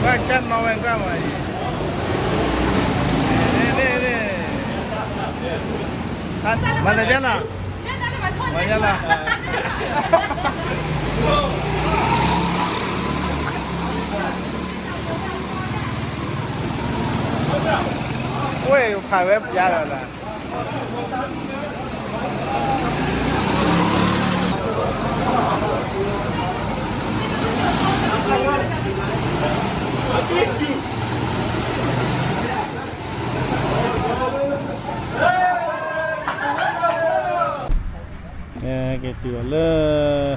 Cắt nó bên qua mà. Nè. Mana jalan? Mana jalan? Ui, phải web ra rồi là. Cái tiểu lơ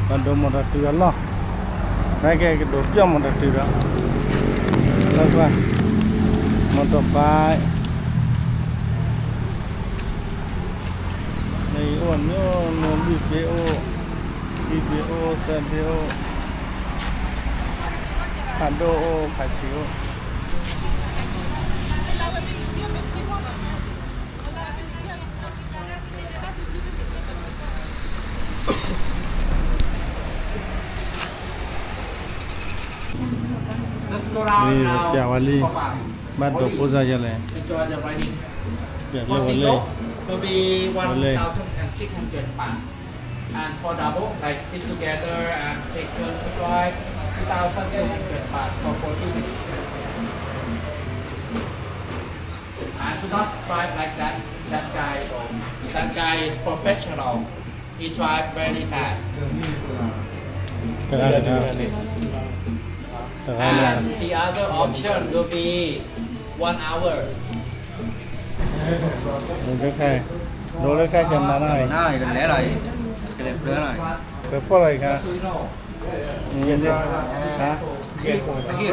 còn đồ một tiểu lo cái đồ cho một tiểu đó là qua một tập bài này ổn nhớ nó BBO TBO hạt đô phải chịu Ini Piawali bắt đầu post ra này. Để lên lên. Will be 1,600 baht. And for double, like sit together and take turn to drive, 2,200 baht for 40 minutes. And do not drive like that. That guy is professional. He drives very fast. And the other option will be 1 hour. Đồ lấy khai chầm nào này? Này, đừng lẽ này. Cái đẹp nữa này. Cái phố này hả? Nhìn đi. Hả? Cái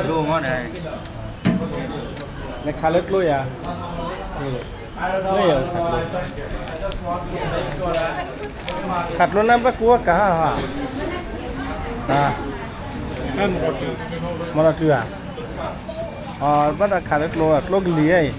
luôn đó này. Này khá lứt luôn à? Đây khát luôn em bắt cua cả hả? À. Một là chưa à? Bắt đầu khát lứt luôn, lứt lì ấy.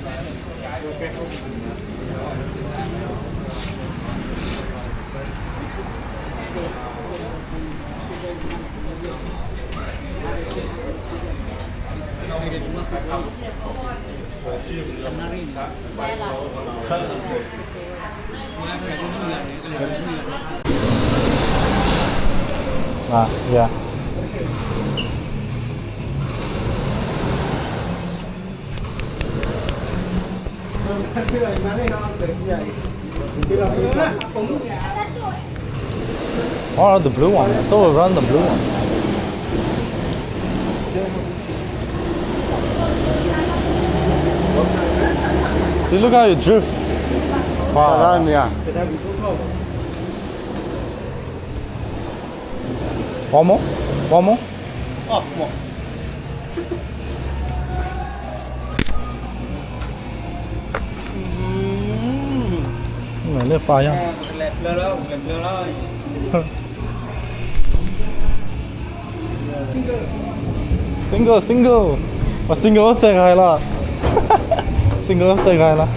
À, dạ. Oh, the blue one. I thought we run the blue one. See, look how you drift. Wow. Yeah. One more? One more? Oh, một. Này lên pha nhá. Lẹp lơ đó. Single. Mà single tới gai là. Single tới gai là.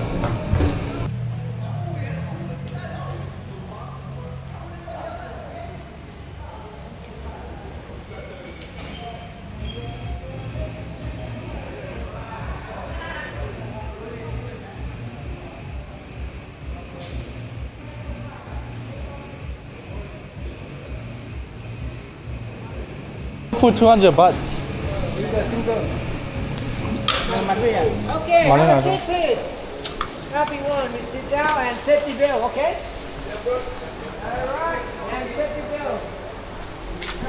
Put 200 baht. Okay, have a seat, please. Everyone, we sit down and safety belt, okay? All right, and safety belt.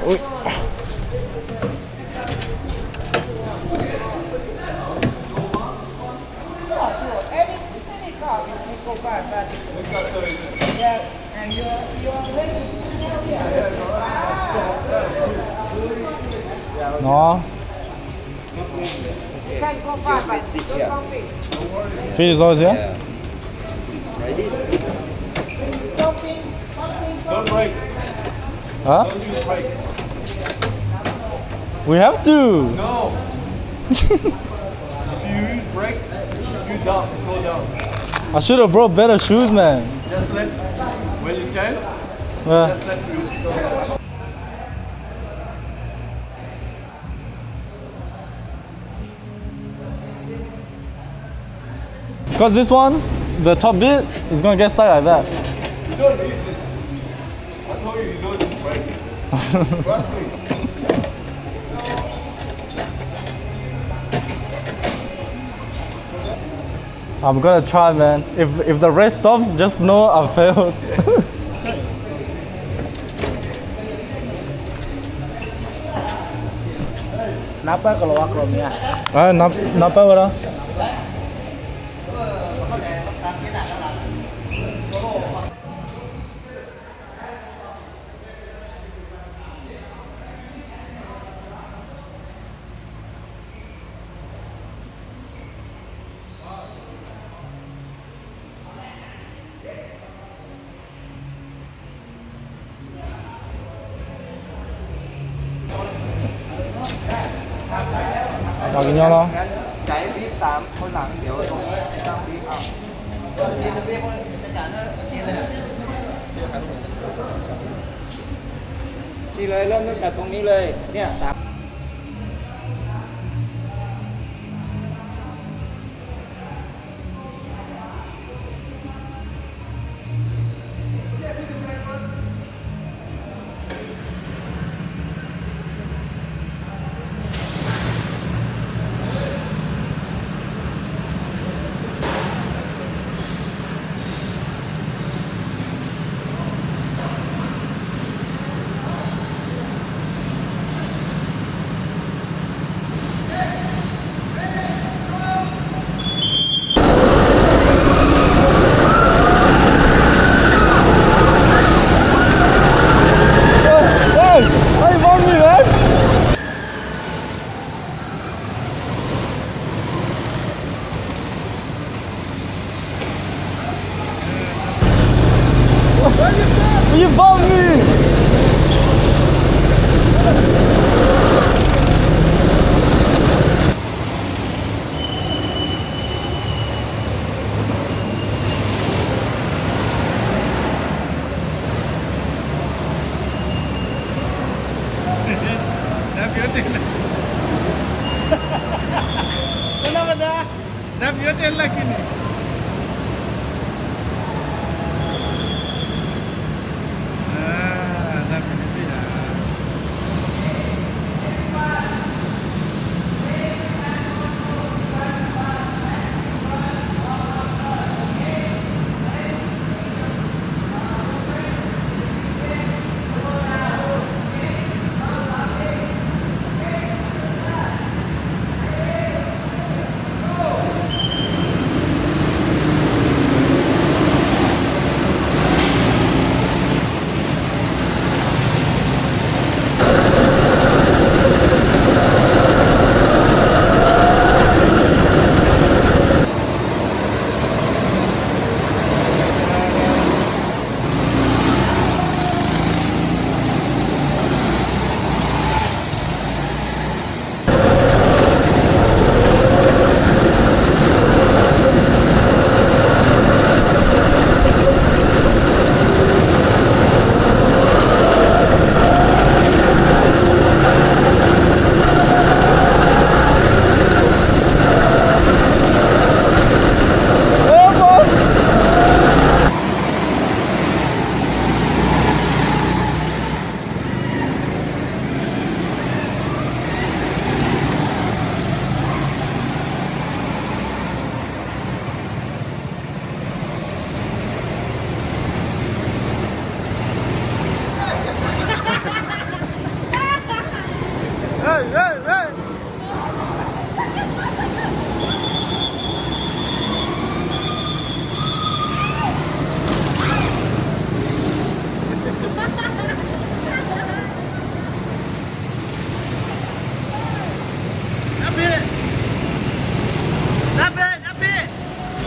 Ui. Sure. Any car, you can go back. Yes, and you're ready. Nó. Can go fast, but don't compete. Feet is always here? Don't break. Huh? Don't use brake. We have to. No. If you use brake, you down, slow down. I should have brought better shoes, man. Just let, when you can, Yeah. just let you go. Because this one, the top bit is gonna get stuck like that. You don't need this. I told you don't need brake. Trust me. I'm gonna try, man. If the race stops, just know I failed. นับไปก็ระวังลมเนี่ย นับไปวะล่ะ เอากินย่อเนาะ งั้นใจรีบตามคนหลังเดี๋ยวตรงนี้ต้องรีบเอาทีนึงรีบจะจ่ายเนอะทีนึงนี่เลยเริ่มตั้งแต่ตรงนี้เลยเนี่ยสาม Hey, wrong me, man. You bumped me. Dah biar lagi ni. Dah biar dia.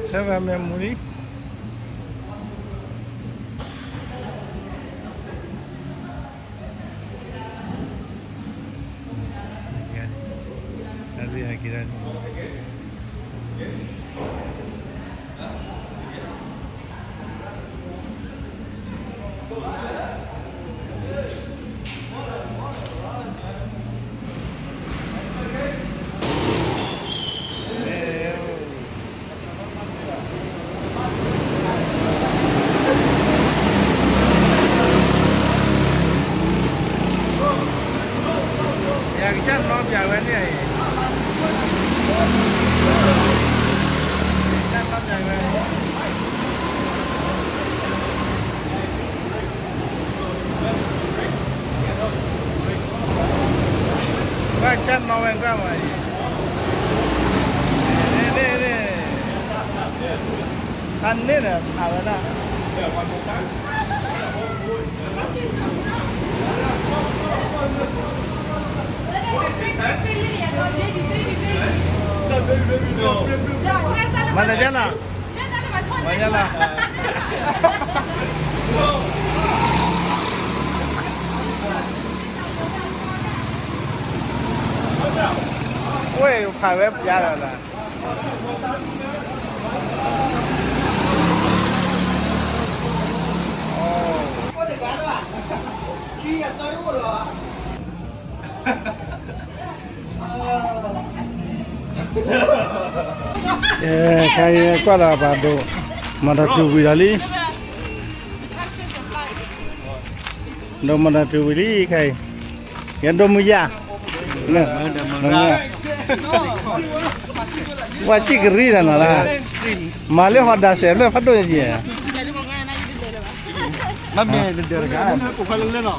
7 memory. Nanti akhiran. Yang chắc nó dài bên này. Chắc nó dài bên. Các chắc nó bên qua mà. Đây. Anh đấy nè, à bên đó. Mana jalan? Mana jalan? Ôi, phải web ra rồi là. Khai qua là bà đồ mà đã tiêu vì đi đâu mà đã tiêu vì đi khai hiện đâu mới ra nè qua chỉ cái gì đó là mà lấy họ đã xem là phát đồ gì Mà mẹ lên được cái cũng phải lên nó.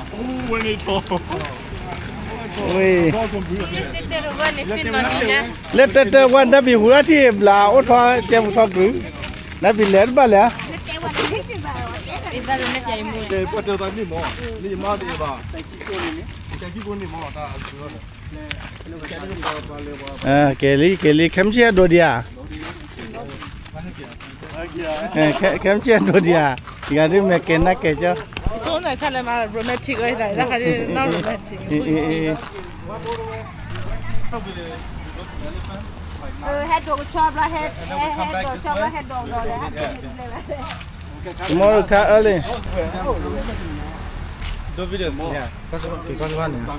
Ui này to. ôi Tete ruban ni fin maminya. let tete wan đã bị hura thì là ô thoa chém thoa cứ đã bị lén ba lẽ Iba lu nak jai mu. Để bắt đầu tại đi mò. Đi mò đi bà. Tại chỉ con đi mò ta rồi. cái lý khám chia đồ dia khám chia đồ dia cái này mẹ kén nát cái cho Chỗ này khá là mà romantic ấy này, ra khá là romantic. Head dog chop lah head dog chop lah head dog dah. tomorrow car early Đâu video mò. cái con văn này